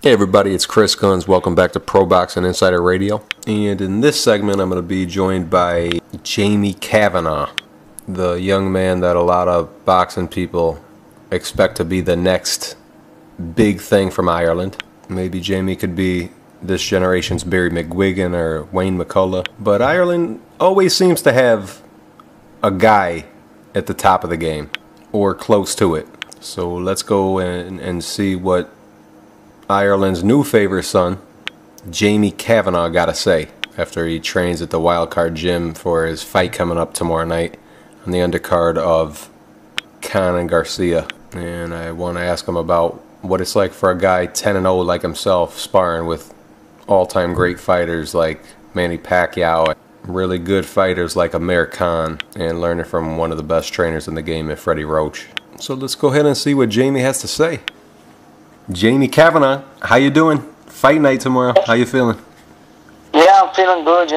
Hey everybody, it's Chris Guns. Welcome back to Pro Boxing Insider Radio. And in this segment, I'm going to be joined by Jamie Kavanagh, the young man that a lot of boxing people expect to be the next big thing from Ireland. Maybe Jamie could be this generation's Barry McGuigan or Wayne McCullough. But Ireland always seems to have a guy at the top of the game, or close to it. So let's go and see what Ireland's new favorite son, Jamie Kavanagh, got to say after he trains at the Wildcard Gym for his fight coming up tomorrow night on the undercard of Khan and Garcia. And I want to ask him about what it's like for a guy 10-0 like himself, sparring with all-time great fighters like Manny Pacquiao, really good fighters like Khan, and learning from one of the best trainers in the game, Freddie Roach. So let's go ahead and see what Jamie has to say. Jamie Kavanagh, how you doing? Fight night tomorrow. How you feeling? Yeah, I'm feeling good.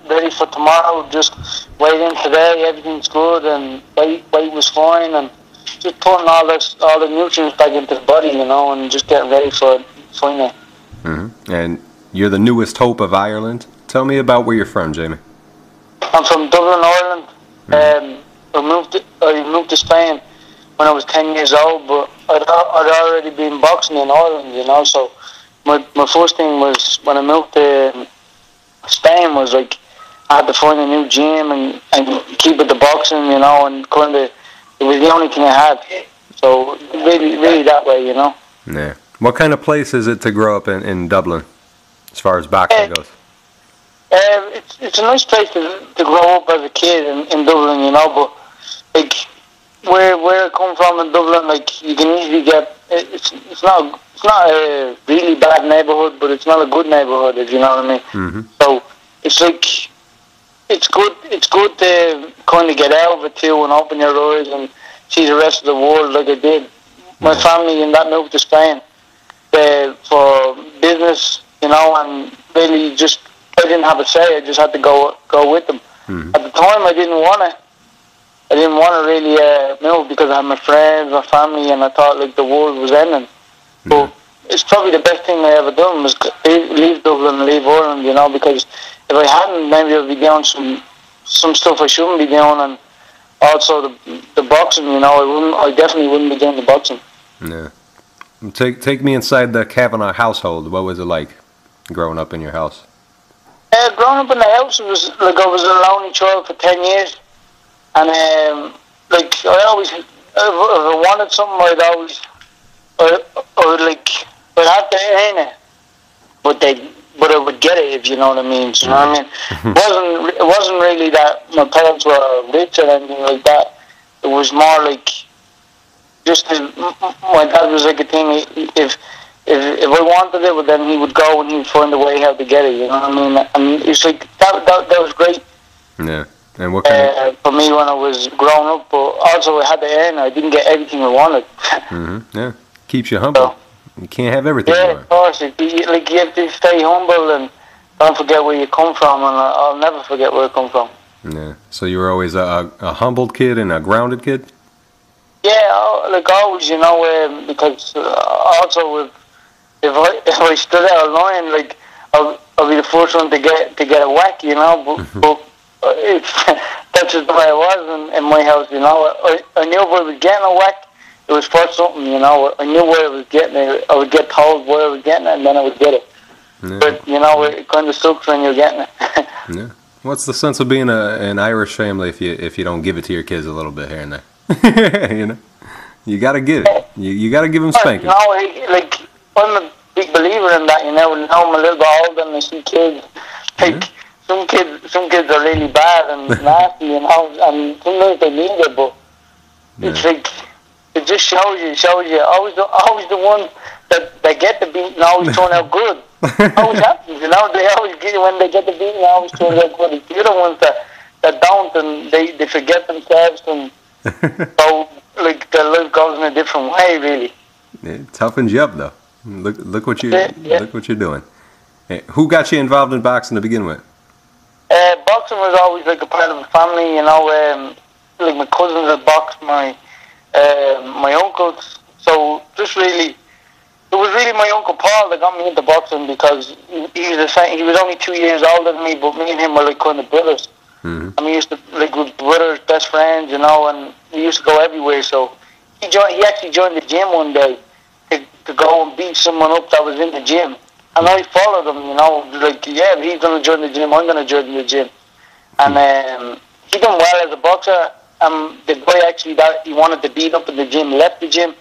Ready for tomorrow. Just waiting today. Everything's good, and weight was fine, and just putting all the nutrients back into the body, and just getting ready for fight night. And you're the newest hope of Ireland. Tell me about where you're from, Jamie. I'm from Dublin, Ireland. I moved to Spain when I was 10 years old, but I'd already been boxing in Ireland, so my first thing was when I moved to Spain was like I had to find a new gym and keep it to boxing, and kind of it was the only thing I had. So really that way, Yeah. What kind of place is it to grow up in Dublin, as far as boxing goes? It's a nice place to grow up as a kid in Dublin, but like where I come from in Dublin, like you can easily get it's not a really bad neighborhood, but it's not a good neighborhood, if you know what I mean. So it's like it's good to kind of get out of it too and open your eyes and see the rest of the world like I did. My family in that moved to Spain for business, and really just I didn't have a say. I just had to go with them. At the time, I didn't want to really move because I had my friends, my family, and I thought like the world was ending. But it's probably the best thing I ever done was leave Dublin and leave Ireland, because if I hadn't, maybe I'd be doing some stuff I shouldn't be doing, and also the boxing, I definitely wouldn't be doing the boxing. Yeah. Take me inside the Kavanagh household. What was it like growing up in your house? Growing up in the house, it was like I was a lonely child for 10 years. And, like, if I wanted something, I'd have to earn it. But I would get it, if you know what I mean. You know what I mean? It wasn't really that my parents were rich or anything like that. It was more like, just my dad was like a thing, if I wanted it, well, then he would go and he would find a way how to get it, you know what I mean? And it's like, that was great. Yeah. And what kind of... for me when I was growing up, but also I had to earn. I didn't get everything I wanted. Yeah. Keeps you humble. You can't have everything you want. Of course. You have to stay humble and don't forget where you come from, and I'll never forget where I come from. Yeah. So you were always a humbled kid and a grounded kid? Yeah, like always, because also if I stood out of line, like I'll be the first one to get a whack, but that's just the way it was in my house, I knew if I was getting a whack, it was for something, I knew where I was getting it. I would get told where I was getting it, and then I would get it. Yeah. But, it kind of sucks when you're getting it. Yeah. What's the sense of being an Irish family if you don't give it to your kids a little bit here and there? You got to give it. You got to give them spanking. I'm a big believer in that, now I'm a little bit older and I see kids, some kids are really bad and nasty, and sometimes they need it, but it's like, it just shows you, always the ones that get the beating always turn out good. Always happens, they always get, when they get the beating, always turn out good. It's the other ones that don't, and they forget themselves, and so, like, their life goes in a different way, really. It toughens you up, though. Look what you're doing. Hey, who got you involved in boxing to begin with? Boxing was always like a part of the family, like my cousins had boxed, my uncles. So just really, it was really my Uncle Paul that got me into boxing because he was only 2 years older than me, but me and him were like kind of brothers. Mm-hmm. And we used to, like, we were brothers, best friends, and we used to go everywhere. So he actually joined the gym one day to go and beat someone up that was in the gym. And I followed him, like, yeah, he's going to join the gym, I'm going to join the gym. And he done well as a boxer. The boy actually that he wanted to beat up in the gym left the gym,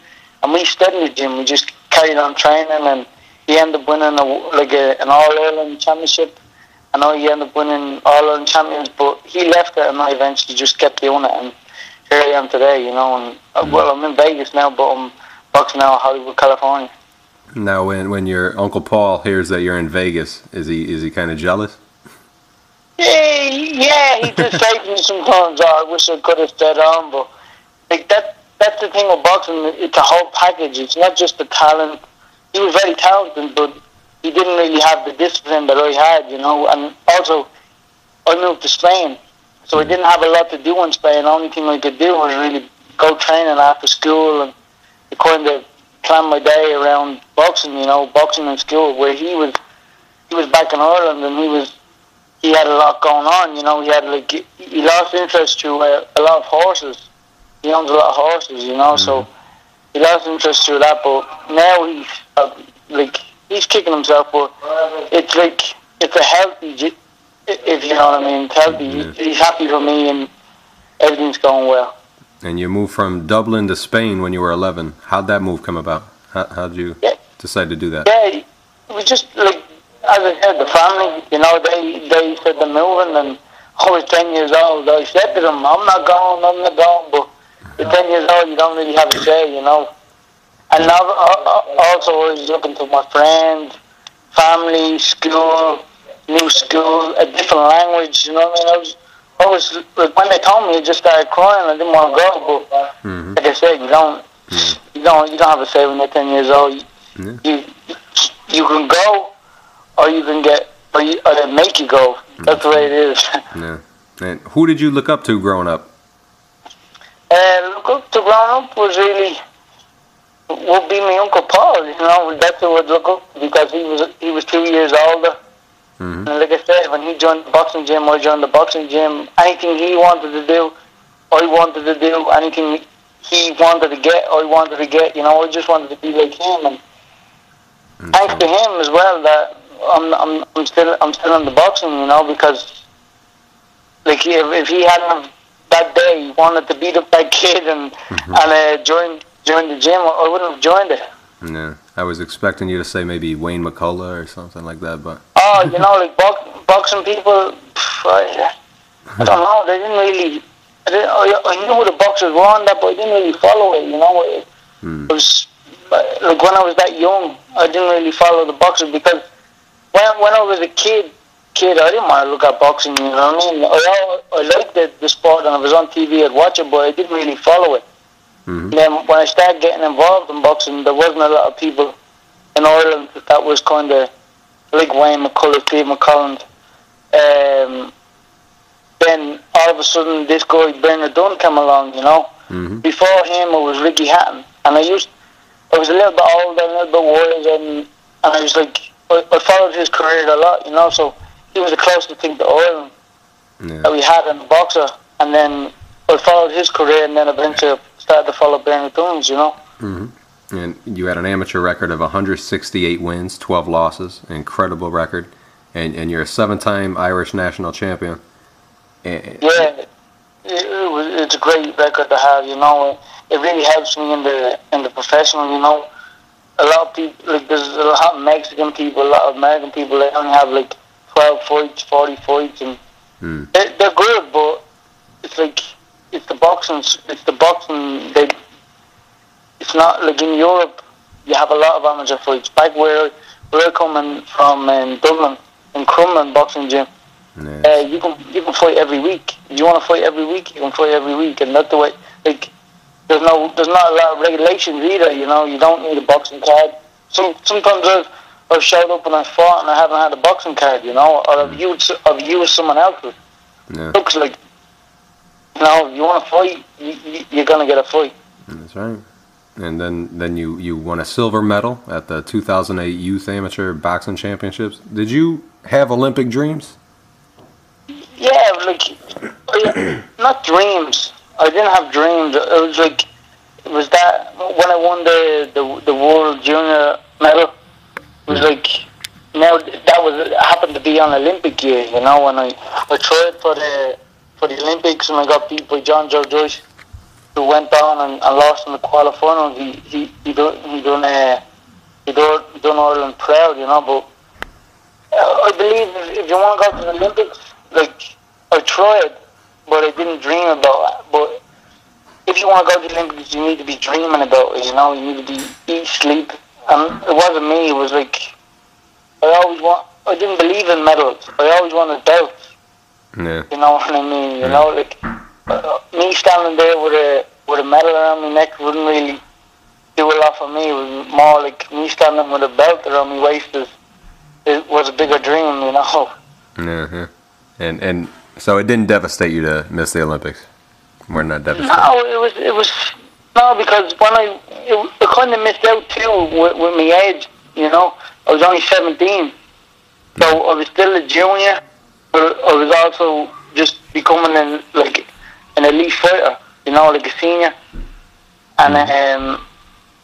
and we stayed in the gym. We just carried on training, and he ended up winning an All-Ireland championship. I know he ended up winning All-Ireland champions, but he left it, and I eventually just kept doing it, and here I am today, And well, I'm in Vegas now, but I'm boxing now in Hollywood, California. Now, when your Uncle Paul hears that you're in Vegas, is he kind of jealous? Yeah, he just says to me sometimes, I wish I could have stayed on, but like that's the thing with boxing, it's a whole package. It's not just the talent. He was very talented, but he didn't really have the discipline that I had, and also I moved to Spain, so I didn't have a lot to do in Spain. The only thing I could do was really go training after school and kind of plan my day around boxing, boxing in school, where he was back in Ireland and he had a lot going on, he lost interest to a lot of horses. He owns a lot of horses, so he lost interest to that, but now he's kicking himself, but it's a healthy, if you know what I mean, it's healthy. Yeah. He's happy for me and everything's going well. And you moved from Dublin to Spain when you were 11. How'd that move come about? How'd you decide to do that? Yeah, it was just as I said, the family, they said they're moving, and I was 10 years old. I said to them, I'm not going, but at 10 years old, you don't really have a say, And now, also, I was looking to my friends, family, school, new school, a different language, I was like, when they told me, I just started crying. I didn't want to go, but like I said, you don't have a say when you're 10 years old. You can go, or you can or they make you go. That's the way it is. Yeah. And who did you look up to growing up? Look up to growing up would be my Uncle Paul. That's who I'd look up to because he was 2 years older. And like I said, when he joined the boxing gym, I joined the boxing gym. Anything he wanted to do, I wanted to do. Anything he wanted to get, I wanted to get. I just wanted to be like him. And thanks to him as well that I'm still in the boxing. Because like if he hadn't that day he wanted to beat up that kid and join the gym, I wouldn't have joined it. Yeah, I was expecting you to say maybe Wayne McCullough or something like that, but... Oh, like boxing people, I don't know, they didn't really... I knew who the boxers were on that, but I didn't really follow it, It was, like when I was that young, I didn't really follow the boxers because when I was a kid, I didn't want to look at boxing, you know what I mean? I liked the sport and I was on TV, I'd watch it, but I didn't really follow it. And then when I started getting involved in boxing, there wasn't a lot of people in Ireland that was kind of like Wayne McCullough, Steve McCollum. Then all of a sudden this guy Bernard Dunn came along, Before him it was Ricky Hatton, and I was a little bit older, a little bit wiser, and I was like, I followed his career a lot, so he was the closest thing to Ireland that we had in the boxer, and then I followed his career, and then eventually started to follow Bernard Dunn's, And you had an amateur record of 168 wins, 12 losses, an incredible record, and you're a 7-time Irish national champion. Yeah, it's a great record to have, It really helps me in the professional, A lot of people, there's a lot of Mexican people, a lot of American people, they only have 12 fights, 40 fights, and they're good, but it's the boxing. It's not like in Europe. You have a lot of amateur fights. Back where we're coming from in Dublin, in Crumlin boxing gym, you can fight every week. If you want to fight every week, you can fight every week, and that's the way. There's not a lot of regulations either. You don't need a boxing card. Sometimes I've showed up and I fought and I haven't had a boxing card. Or I've used someone else's. Yeah. Looks like. If you want to fight, you're going to get a fight. That's right. and then you won a silver medal at the 2008 Youth Amateur Boxing Championships. Did you have Olympic dreams? Yeah, like, not dreams. I didn't have dreams. It was that when I won the World Junior medal. It was like, now that happened to be on Olympic year, you know, when I tried for the Olympics and I got beat by John Joe Joyce, who went on and lost in the quarterfinals. He done Ireland proud, you know. But I believe if you want to go to the Olympics, like, I tried, but I didn't dream about it. But if you want to go to the Olympics, you need to be dreaming about it, you know. You need to be eat, sleep. And it wasn't me. It was like, I didn't believe in medals. I always wanted belts. Yeah. You know what I mean? You know, like, me standing there with a medal around my neck wouldn't really do a lot for me. It was more like me standing with a belt around my waist. It was a bigger dream, you know. Yeah. And so it didn't devastate you to miss the Olympics? We're not devastated. No, it was no, because when I kind of missed out too with my age, you know. I was only 17, so I was still a junior, but I was also just becoming an elite fighter, you know, like a senior. And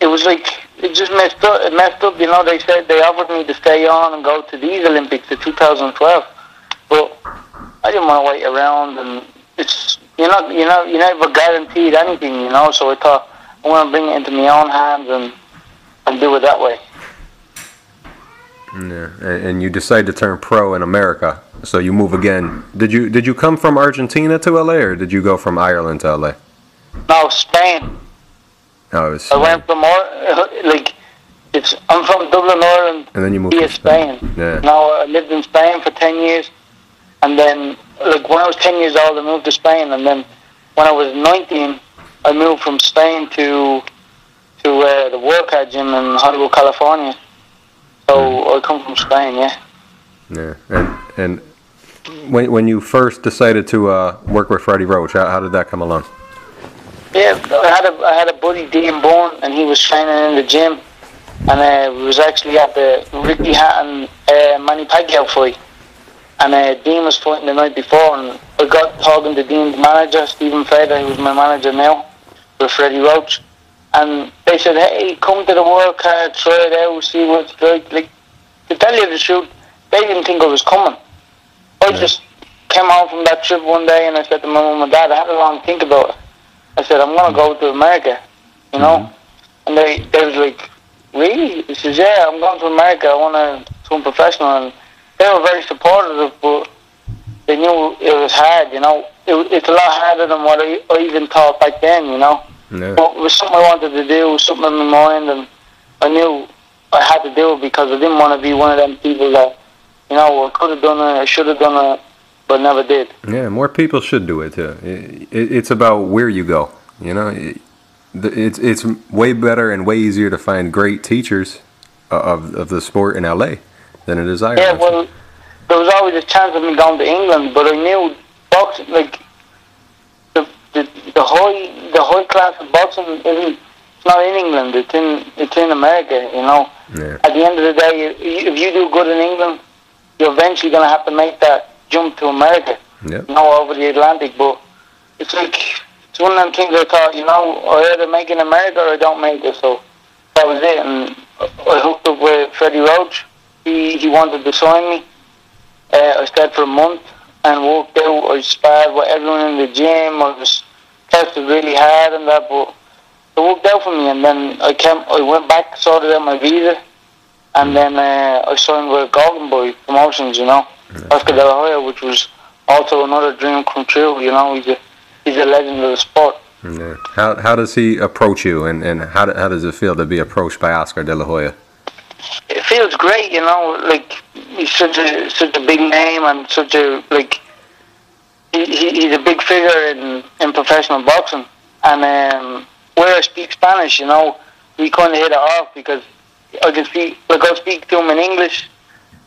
it was like, it just messed up. It messed up, you know. They said they offered me to stay on and go to these Olympics in 2012, but I didn't want to wait around. And it's you never guaranteed anything, you know. So I thought I want to bring it into my own hands and do it that way. Yeah, and you decide to turn pro in America, so you move again. Did you come from Argentina to LA, or did you go from Ireland to LA? No, Spain. Oh, it was I went from I'm from Dublin, Ireland, and then you moved to Spain. Yeah. Now I lived in Spain for 10 years, and then when I was 10 years old, I moved to Spain, and then when I was 19, I moved from Spain to the Workout Gym in Hollywood, California. So I come from Spain, yeah. Yeah, and when you first decided to work with Freddie Roach, how did that come along? Yeah, I had a buddy, Dean Bourne, and he was training in the gym, and we was actually at the Ricky Hatton Manny Pacquiao fight, and Dean was fighting the night before, and I got talking to Dean's manager, Stephen Fader, who's my manager now, with Freddie Roach. And they said, hey, come to the workout, try it out, see what it's like. Like, to tell you the truth, they didn't think I was coming. I just came home from that trip one day and I said to my mum and dad, I had a long think about it. I said, I'm going to go to America, you know. And they was like, really? He says, yeah, I'm going to America. I want to become professional. And they were very supportive, but they knew it was hard, you know. It's a lot harder than what I even thought back then, you know. Yeah. But it was something I wanted to do, it was something in my mind, and I knew I had to do it because I didn't want to be one of them people that, you know, I could have done it, I should have done it, but never did. Yeah, more people should do it too. It's about where you go, you know. It's way better and way easier to find great teachers of the sport in LA than it is Ireland. Yeah, well, there was always a chance of me going to England, but I knew boxing, like, the high class of boxing it's not in England. It's in America. You know. Yeah. At the end of the day, if you do good in England, you're eventually gonna have to make that jump to America. Yep. You know, over the Atlantic. But it's one of them things I thought. You know, I either make it in America or I don't make it. So that was it. And I hooked up with Freddie Roach. He wanted to sign me. I stayed for a month and worked out. I sparred with everyone in the gym. I was tested really hard and that, but it worked out for me. And then I went back, sorted out my visa, and then I signed with Golden Boy Promotions, you know, Oscar De La Hoya, which was also another dream come true. You know, he's a legend of the sport. Yeah. How does he approach you, and how does it feel to be approached by Oscar De La Hoya? It feels great, you know, like he's such a big name and such a he's a big figure in professional boxing. And where I speak Spanish, you know, we kind of hit it off because I'll speak to him in English,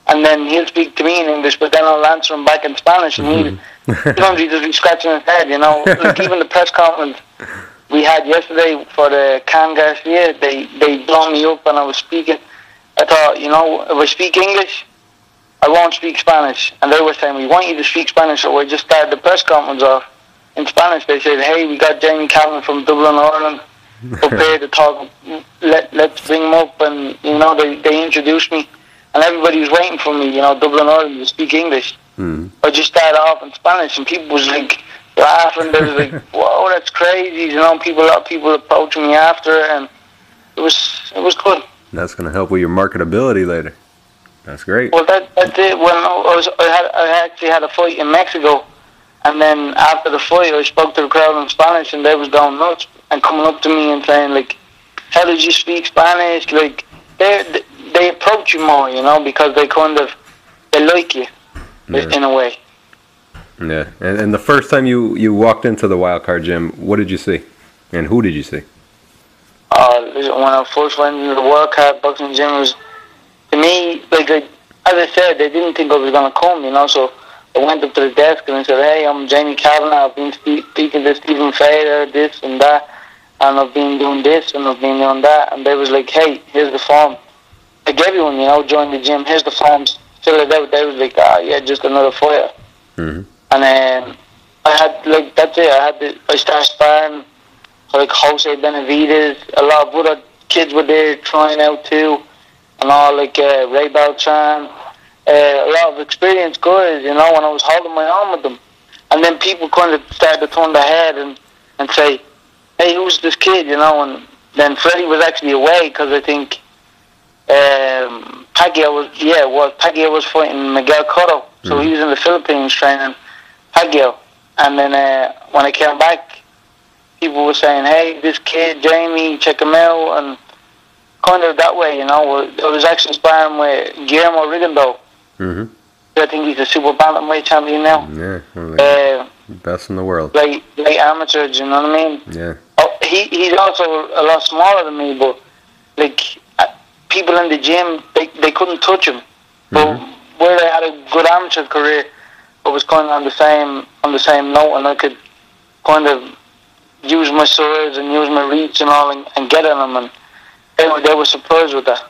and then he'll speak to me in English, but then I'll answer him back in Spanish, and sometimes he'll just be scratching his head, you know. Like even the press conference, we had yesterday for the Khan Garcia, they blown me up and I was speaking. I thought, if I speak English, I won't speak Spanish. And they were saying, we want you to speak Spanish, so we just started the press conference off in Spanish. They said, hey, we got Jamie Kavanagh from Dublin, Ireland, up here to talk. Let's bring him up. And, they introduced me. And everybody was waiting for me, Dublin, Ireland, to speak English. Mm. I just started off in Spanish, and people was like laughing. They was like, whoa, that's crazy. A lot of people approaching me after, and it was good. That's going to help with your marketability later. That's great. Well, that's it. When I actually had a fight in Mexico, and then after the fight, I spoke to the crowd in Spanish, and they was going nuts and coming up to me and saying, like, how did you speak Spanish? Like, they approach you more, because they like you in a way. Yeah. And the first time you walked into the Wildcard gym, what did you see? And who did you see? When I first went into the Wildcard boxing gym, it was, to me, like as I said, they didn't think I was going to come, so I went up to the desk and I said, hey, I'm Jamie Kavanagh, I've been speaking to Stephen Fader, this and that, and I've been doing this and I've been doing that, and they was like, hey, here's the form. Like everyone, join the gym, here's the forms, fill it out. They was like, yeah, just another fighter. Mm-hmm. And then I had, that's it, I started sparring for Jose Benavides, a lot of other kids were there trying out too, and all Ray Beltran, a lot of experienced guys, when I was holding my own with them. And then people kind of started to turn their head and say, hey, who's this kid, and then Freddie was actually away because I think Pacquiao was fighting Miguel Cotto, so he was in the Philippines training Pacquiao. And then when I came back, people were saying, hey, this kid, Jamie, check him out, and kind of that way, I was actually sparring with Guillermo Rigondeaux. Mm-hmm. I think he's a super bantamweight champion now. Yeah, best in the world. Like amateur, do you know what I mean? Yeah. Oh, he's also a lot smaller than me, but people in the gym, they couldn't touch him. But where I had a good amateur career, I was kind of on the same note, and I could kind of use my swords and use my reach and all, and get on them, and they were surprised with that.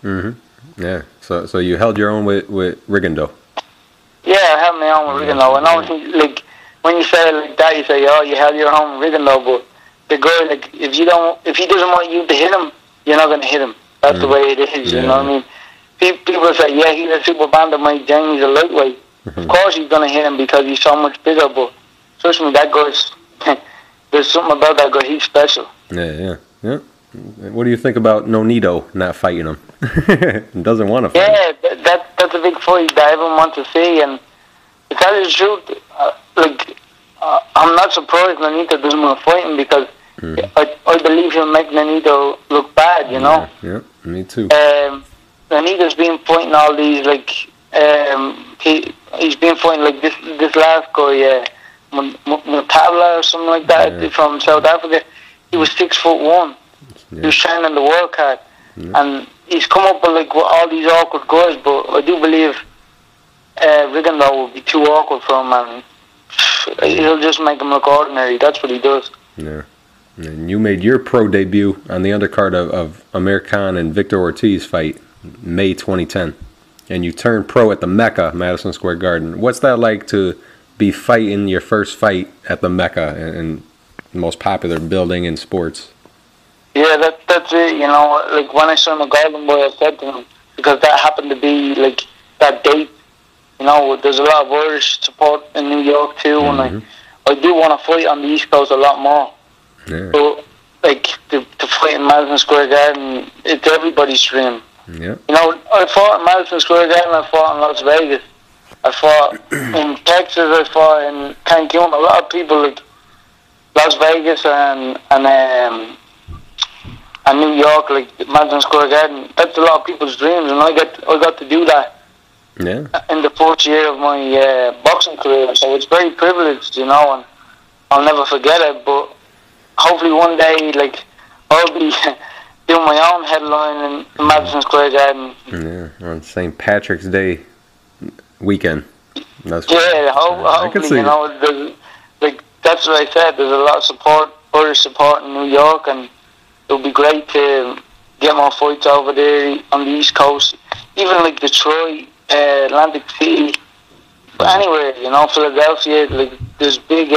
Mm-hmm. Yeah. So you held your own with Rigondeaux. Yeah, I held my own with Rigondeaux. And obviously, when you say it like that, you say, oh, you held your own with Rigondeaux, but the guy, if he doesn't want you to hit him, you're not going to hit him. That's the way it is, you know what I mean? People say, yeah, he's a super bantamweight, Jamie's a lightweight. Of course he's going to hit him because he's so much bigger, but trust me, that guy's, there's something about that guy, he's special. Yeah. What do you think about Nonito not fighting him? He doesn't want to fight him. Yeah, that's a big fight that everyone wants to see, and to tell you the truth, I'm not surprised Nonito doesn't want to fight him because I believe he'll make Nonito look bad, Yeah, me too. Nonito's been fighting all these, he's been fighting this last guy, Mutabla or something like that, from South Africa. He was 6'1". Yeah. He was training in the World Card, and he's come up with all these awkward guys. But I do believe Rigondeaux will be too awkward for him, and he'll just make him look ordinary. That's what he does. Yeah. And you made your pro debut on the undercard of Amir Khan and Victor Ortiz fight, May 2010, and you turned pro at the Mecca, Madison Square Garden. What's that like to be fighting your first fight at the Mecca and the most popular building in sports? Yeah, that's it. When I saw my Golden Boy, I said to him, because that happened to be that date. There's a lot of Irish support in New York too, and I do want to fight on the East Coast a lot more. Yeah. So, to fight in Madison Square Garden, it's everybody's dream. Yeah. I fought in Madison Square Garden, I fought in Las Vegas, I fought in Texas, I fought in Cancun. A lot of people Las Vegas and New York, Madison Square Garden. That's a lot of people's dreams, and I got to do that. Yeah. In the fourth year of my boxing career, so it's very privileged, and I'll never forget it. But hopefully one day, I'll be doing my own headline in Madison Square Garden. Yeah, on St. Patrick's Day weekend. That's hopefully, that's what I said. There's a lot of support Irish support in New York, and it would be great to get more fights over there on the East Coast, even like Detroit, Atlantic City, but anywhere, you know, Philadelphia. Like there's big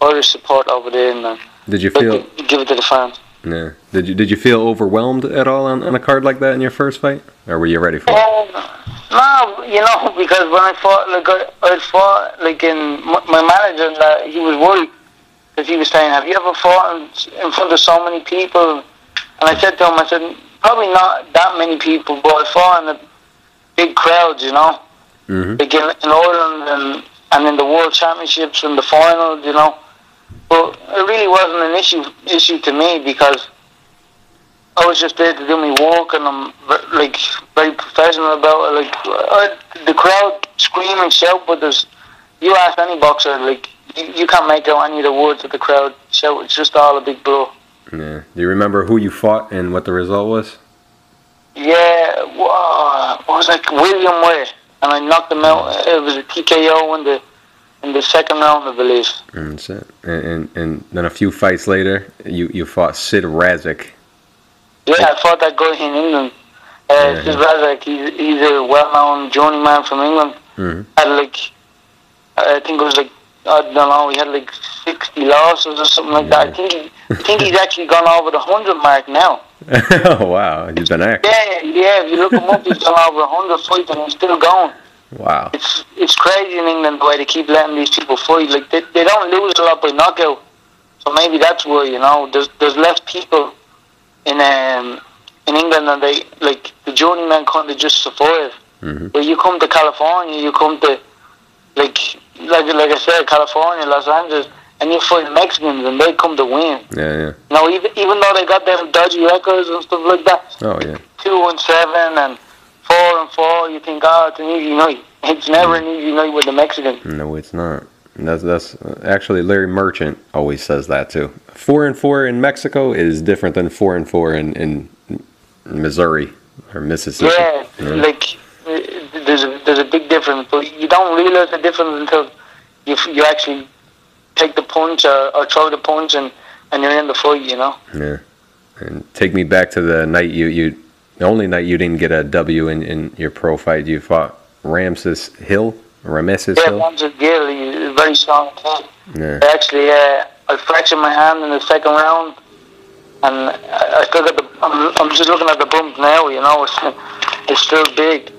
Irish support over there, and did you feel give it to the fans? Yeah. Did you feel overwhelmed at all on a card like that in your first fight, or were you ready for it? No, you know, because when I fought, I fought like in my manager, he was worried because he was saying, "Have you ever fought in front of so many people?" And I said to him, I said, "Probably not that many people, but I fought in a big crowds, you know, like in Ireland and in the World Championships and the finals, you know." But it really wasn't an issue to me because I was just there to do my work, and I'm like very professional about it. Like the crowd scream and shout, but you ask any boxer, like you can't make out any of the words that the crowd shout. It's just all a big blow. Yeah. Do you remember who you fought and what the result was? Yeah, it was like William Way, and I knocked him out. It was a TKO in the second round, I believe. That's it. And then a few fights later, you fought Sid Razik. Yeah, I fought that guy in England. Sid Razik, he's a well-known journeyman from England. Had I think it was I don't know, he had 60 losses or something like that. I think he's actually gone over the 100 mark now. Oh, wow. He's been active. Yeah, if you look him up, he's gone over 100 fights and he's still going. Wow. It's crazy in England the way they keep letting these people fight. Like they don't lose a lot by knockout. So maybe that's why, you know, there's less people in England, and they the journeyman kind of just survive. But you come to California, you come to like I said, California, Los Angeles, and you fight Mexicans, and they come to win. Yeah. No, even though they got them dodgy records and stuff like that. Oh yeah. 2-7 and 4-4. You think, it's an easy night. It's never an easy night with the Mexicans. No, it's not. That's actually Larry Merchant always says that too. 4-4 in Mexico is different than 4-4 in Missouri or Mississippi. Yeah, there's a big difference, but you don't realize the difference until you actually take the punch or throw the punch and you're in the fight, you know. Yeah, and take me back to the night the only night you didn't get a W in your pro fight. You fought Ramses Hill. Yeah, Ramses Hill. He's a very strong kid. Yeah. Actually, I fractured my hand in the second round, and I still got I'm just looking at the bump now. You know, it's still big.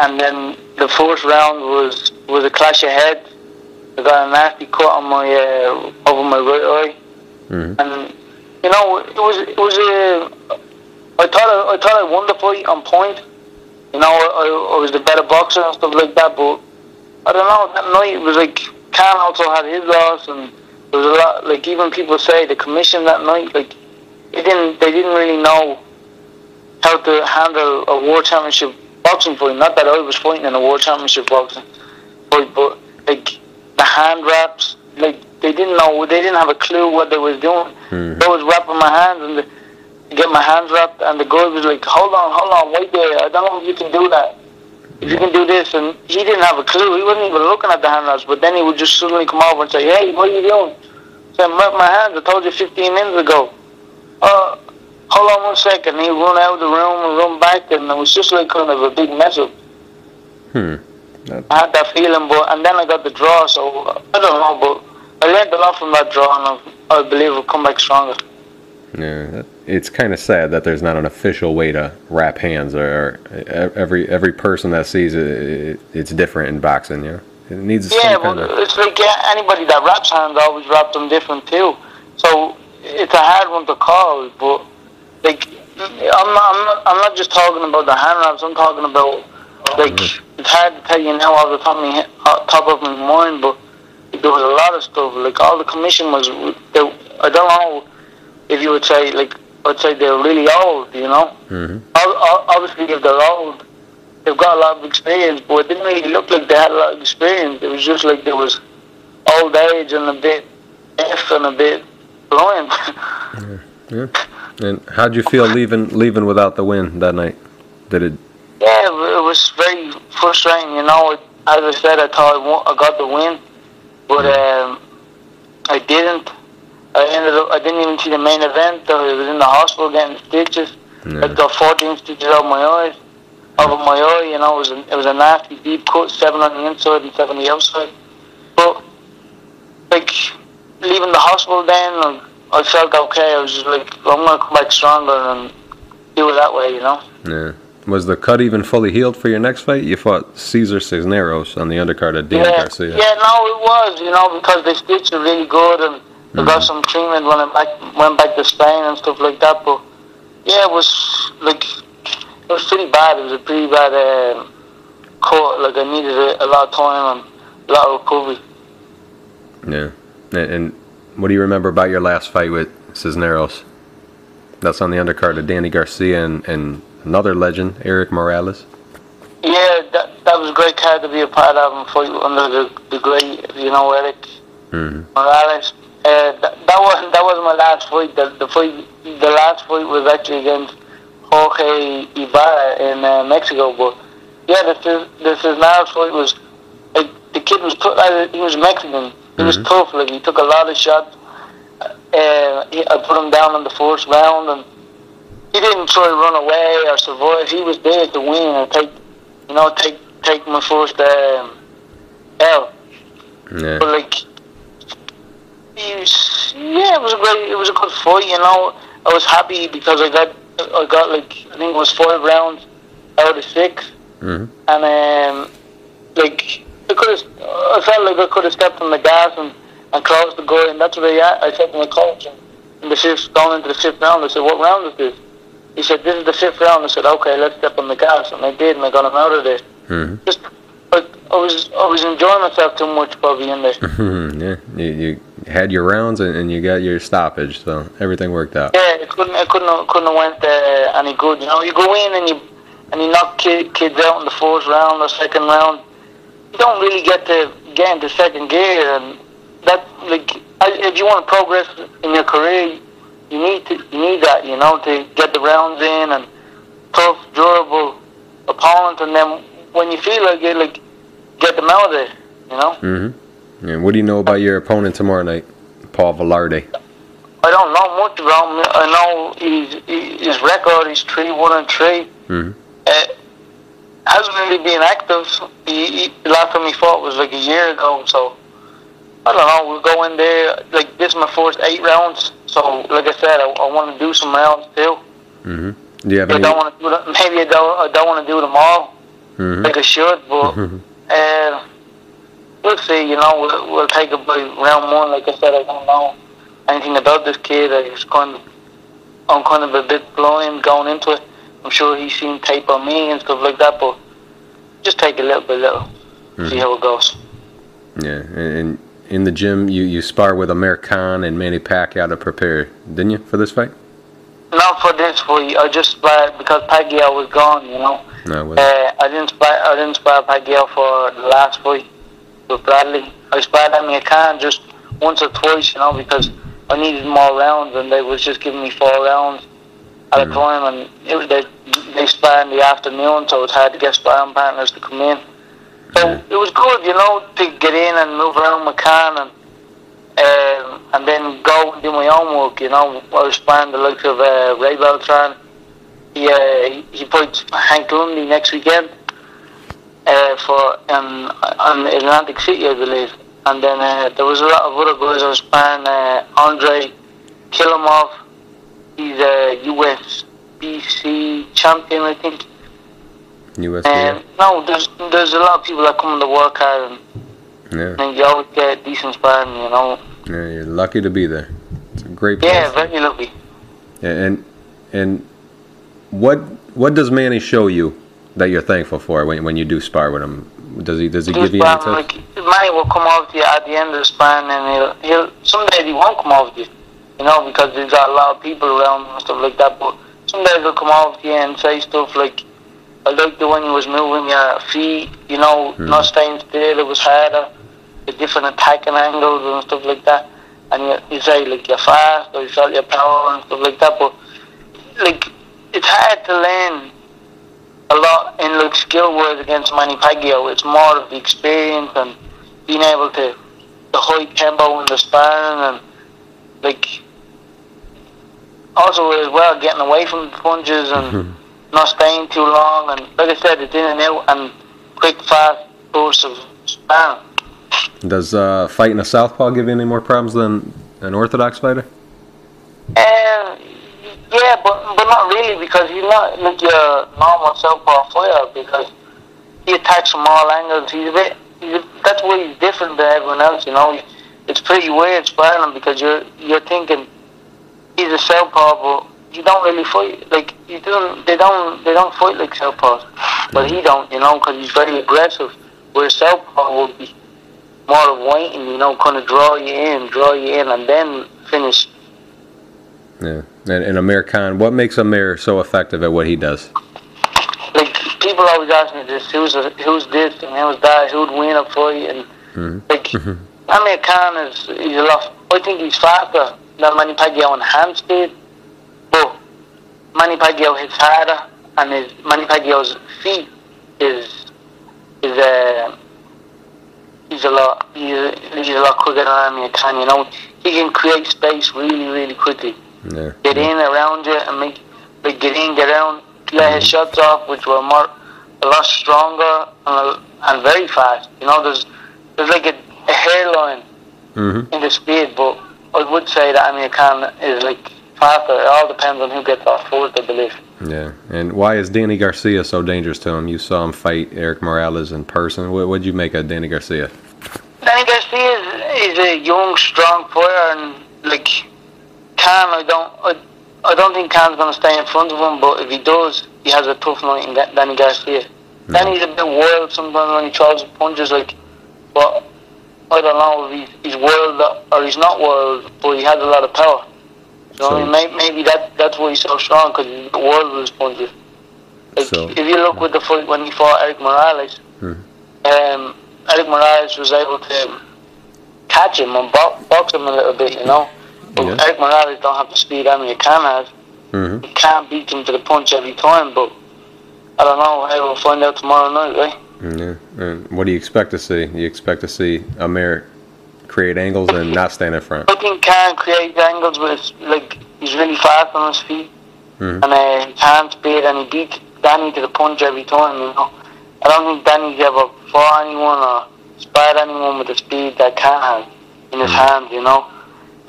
And then the fourth round was a clash of heads. I got a nasty cut on my over my right eye, and you know it was I thought I won the fight on point. You know, I was the better boxer and stuff like that, but I don't know, that night it was like Khan also had his loss, and there was a lot, even people say the commission that night, they didn't really know how to handle a world championship boxing fight. Not that I was fighting in a world championship boxing fight, but the hand wraps, they didn't have a clue what they was doing. I was wrapping my hands and get my hands wrapped, and the guy was like, hold on, wait there, I don't know if you can do that. If you can do this, and he didn't have a clue. He wasn't even looking at the hand wraps, but then he would just suddenly come over and say, hey, what are you doing? So I wrapped my hands, I told you 15 minutes ago. Hold on 1 second. He run out of the room and run back, and it was just kind of a big mess up. I had that feeling, and then I got the draw, so I don't know, but I learned a lot from that draw, and I believe I'll come back stronger. Yeah, it's kind of sad that there's not an official way to wrap hands, or every person that sees it, it's different in boxing. Yeah, it needs. Yeah, but it's like anybody that wraps hands always wraps them different too. So it's a hard one to call, but I'm not just talking about the hand wraps. I'm talking about it's hard to tell you now off the top of my mind, but there was a lot of stuff. All the commission was. I don't know if you would say I'd say they're really old, you know. Obviously, if they're old, they've got a lot of experience, but it didn't really look like they had a lot of experience. It was just like there was old age and a bit deaf and a bit blind. Yeah. And how'd you feel leaving without the win that night? Did it? Yeah, it was very frustrating. You know, as I said, I thought I got the win, but I didn't. I didn't even see the main event. I was in the hospital getting stitches. Yeah. I got 14 stitches out my eye. Over my eye, you know, it was a nasty deep cut, 7 on the inside and 7 on the outside. But like leaving the hospital, then I felt okay. I was just like, I'm gonna come back stronger and do it that way, you know. Yeah. Was the cut even fully healed for your next fight? You fought Cesar Cisneros on the undercard of Danny Garcia. Yeah, no, it was, you know, because they stitched it really good and I got some treatment when I went back to Spain and stuff like that. But yeah, it was like, it was pretty bad. It was a pretty bad cut. Like I needed a lot of time and a lot of recovery. Yeah. And what do you remember about your last fight with Cisneros? That's on the undercard of Danny Garcia and another legend, Eric Morales. Yeah, that was a great card to be a part of and fight under the great, you know, Eric Morales. That was my last fight. The last fight was actually against Jorge Ibarra in Mexico. But yeah, the Cisneros fight was like the kid was he was Mexican. He was tough. Like he took a lot of shots. I put him down in the first round, and he didn't try to run away or survive. He was there to win and take my first L. Yeah. But like, it was a good fight. You know, I was happy because I got like I think it was 5 rounds out of 6, and like I felt like I could have stepped on the gas and closed the guy, and that's what I said to my coach. In the fifth, going into the 5th round, I said, "What round is this?" He said, "This is the 5th round." I said, "Okay, let's step on the gas," and I did, and I got him out of there. Just like I was enjoying myself too much probably in there. Yeah, you had your rounds and you got your stoppage, so everything worked out. Yeah, it couldn't have went any good. You know, you go in and you knock kids out in the 1st round or 2nd round. You don't really get into 2nd gear, and that like if you want to progress in your career, you need that, you know, to get the rounds in and tough, durable opponent, and then when you feel like it, like get them out of there, you know. And what do you know about your opponent tomorrow night, Paul Velarde? I don't know much about him. I know his record is 3-1-3. Hasn't really been active. The last time he fought was like a year ago, so I don't know. We'll go in there. Like this is my first 8 rounds, so like I said, I want to do some rounds too. Do you have any? I don't want to do that. Maybe I don't want to do them all, like I should, but we'll see. You know, we'll take it by round 1. Like I said, I don't know anything about this kid. I'm kind of a bit blind going into it. I'm sure he's seen tape on me and stuff like that, but just take it little by little, see how it goes. Yeah, and in the gym, you spar with Khan and Manny Pacquiao to prepare, didn't you, for this fight? Not for this fight. I just sparred because Pacquiao was gone, you know. No, I didn't spar Pacquiao for the last fight with Bradley. I sparred Khan just once or twice, you know, because I needed more rounds, and they was just giving me 4 rounds at a time, and they spar in the afternoon, so it's hard to get sparring partners to come in. So it was good, you know, to get in and move around with Khan and then go and do my own work, you know. I was sparring the likes of Ray Beltran. He fights Hank Lundy next weekend in Atlantic City, I believe. And then there was a lot of other guys I was sparring. Andre Kilimov, he's a USBC champion, I think. USBC. No, there's a lot of people that come to work hard, and you always get decent sparring, you know. Yeah, you're lucky to be there. It's a great place. Yeah, very lucky. Yeah, and what does Manny show you that you're thankful for when you do spar with him? Does he give you any tips? Like, Manny will come over to you at the end of the sparring, and he'll some days he won't come over to you, you know, because he's got a lot of people around and stuff like that. But some days he'll come over to you and say stuff like, "I like the one you was moving your feet, you know, not staying still. It was harder, the different attacking angles and stuff like that." And you say like you're fast, or you felt your power and stuff like that. But like it's hard to learn a lot in like skill wise against Manny Pacquiao. It's more of the experience and being able to the high tempo in the sparring and like, also as well, getting away from the punches and not staying too long. And like I said, it's in and out and quick, fast bursts of sparring. Does fighting a southpaw give you any more problems than an orthodox fighter? Yeah, but not really, because he's not like your normal southpaw fighter, because he attacks from all angles. That's why he's different than everyone else, you know. It's pretty weird sparring him, because you're thinking he's a southpaw, but you don't really fight like they don't fight like southpaws, but he don't, you know, because he's very aggressive. Where southpaw would be more of waiting, you know, kind of draw you in, and then finish. Yeah, and Amir Khan, what makes Amir so effective at what he does? Like, people always ask me this: who's this and who's that? Who'd win a fight? And like, Amir Khan he's a lot. I think he's faster than Manny Pacquiao in hand speed, but Manny Pacquiao hits harder, and Manny Pacquiao's feet he's a lot quicker than Amir Khan. You know, he can create space really, really quickly. Yeah. Get in around you and get in, get out, let his shots off, which were a lot stronger and very fast. You know, there's like a hairline in the speed, but I would say that Amir Khan is like faster. It all depends on who gets off first, I believe. Yeah, and why is Danny Garcia so dangerous to him? You saw him fight Eric Morales in person. What'd you make of Danny Garcia? Danny Garcia is a young, strong fighter, and like Khan, I don't think Khan's going to stay in front of him, but if he does, he has a tough night in Danny Garcia. Danny's a bit wild sometimes when he throws punches, like, but I don't know if he's wild or he's not wild, but he has a lot of power. So maybe that's why he's so strong, because he's wild with his punches. Like, if you look with the fight when he fought Eric Morales, Eric Morales was able to catch him and box him a little bit, you know. But Eric Morales don't have the speed Amir Khan has. He can't beat him to the punch every time, but I don't know. Hey, we'll find out tomorrow night, right? Yeah. And what do you expect to see? You expect to see Amir create angles and not stand in front? I think Khan creates angles, but he's really fast on his feet, and he can't speed, and he beats Danny to the punch every time, you know. I don't think Danny's ever fought anyone or sparred anyone with the speed that Khan has in his hands, you know.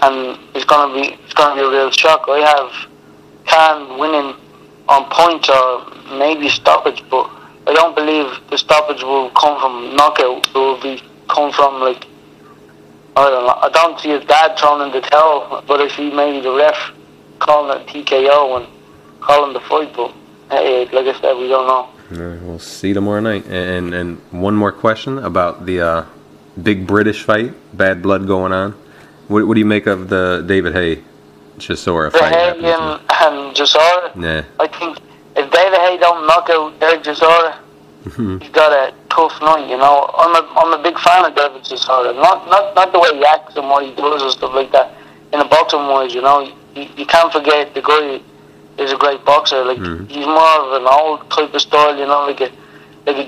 And it's gonna be a real shock. I have Khan winning on points or maybe stoppage, but I don't believe the stoppage will come from knockout. It will come from, like, I don't know. I don't see his dad throwing in the towel, but I see maybe the ref calling it TKO and calling the fight. But hey, like I said, we don't know. We'll see tomorrow night. And one more question about the big British fight, Bad Blood going on. What do you make of the David Haye Chisora fight? Haye and Chisora? Yeah. I think if David Haye don't knock out Eric Chisora, he's got a tough night, you know. I'm a big fan of David Chisora. Not the way he acts and what he does and stuff like that. In the boxing wise, you know, you can't forget the guy is a great boxer. Like, he's more of an old type of style, you know, like a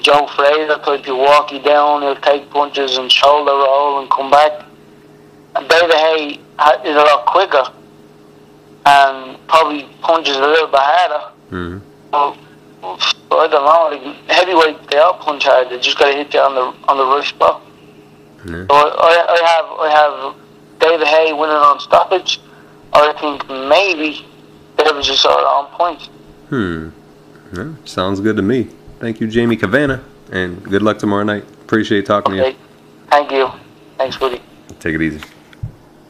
Joe Frazier type. He'll walk you down, he'll take punches and shoulder roll and come back. And David Haye is a lot quicker and probably punches a little bit harder. But I don't know. Like, heavyweight, they all punch hard. They just got to hit you on the right spot. So I have David Haye winning on stoppage. Or I think maybe David just saw it on points. Yeah, sounds good to me. Thank you, Jamie Kavanagh, and good luck tomorrow night. Appreciate talking to you. Thank you. Thanks, Woody. Take it easy.